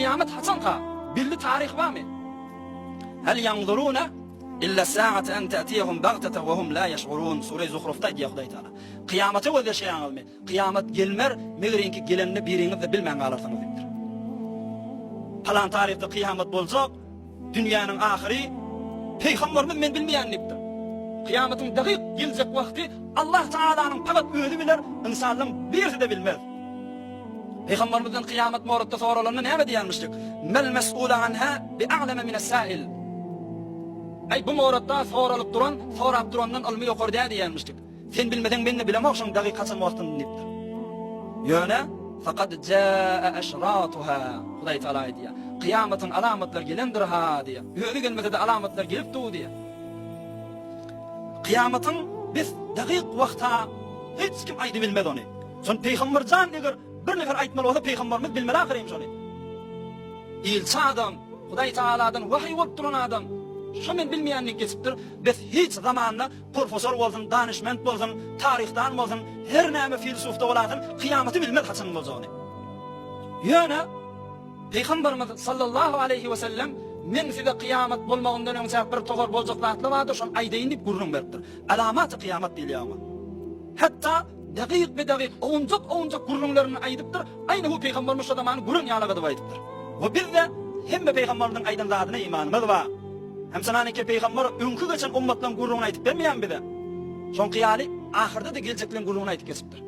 kıyamet haçan ka? Billi tarih var mı? Hel yanzuruna illa sa'ate en ta'tiyahum baghtata ve hum la yash'urun. Sure Zuhruf'ta diye Hudaý Taala. Kıyamete öyle şey anılmı. Kıyamet gelmer, meğerinki gelenini biriniz de bilmän galarsınız dipdir. Falan tarihte kıyamet bolsa, dünyanın ahiri Peygamberimiz men bilmeýän dipdir. Kıyametin daqiq geljek wagty Allah Taala'nın pagat özü biler, insanlyň birisi de bilmez. Peygamberimizden kıyamet moratda soralarına näme diýenmişdik? Mel mes'ulu anha bi'a'lama min as-sa'il. Ay bu moratda soralyp duran, sorap durandan ilmi ýokary diýenmişdik. Sen bilmeden men de bilemok şoň daqiq kaçan wagtyny dipdir. Ýöne faqad jaa ashratuha. Hudaý Taala diýär. Kıyametin alamatlar gelendir ha diýär. Öňe gelmede de alamatlar gelipdi diýär. Kıyametin biz daqiq wagta hiç kim aýdy bilmez onu. Son Peygamberjan eger bir nefer aýtmaly bolsa Peygamberimiz bilmeli ahyryň şonu. İlçi adam, Hudaý Taala'dan wahy bolup duran adam. Şu men bilmeýänlik geçipdir. Biz hiç zamanla profesör bolsun, danışment bolsun, tarihdan bolsun, her näme filosofda boladym, kıyameti bilmez haçan bolsagyny. Ýöne Peygamberimiz sallallahu aleyhi ve sellem men size kıyamet bolmagyndan öňe bir togar boljak zatlar bardyr, şonu aýdaýyn diýip gurrun beripdir. Alamat-ı kıyamet diýilýär. Hatta daqiq be daqiq oňjak gurrunlaryny aýdypdyr. Aýny bu Peygamberimiz şu zamany gurrun ýalaga diýip aýdypdyr. We biz de hemme Peygamberimiziň aýdan zadyna imanymyz bar. Hem sananyňki Peygamber öňkü geçen ummatlaryň gurruny aýdyp bermeýän bize. Şoň kıyaly ahyrda da geljeklerin gurruny aýdyp kesipdir.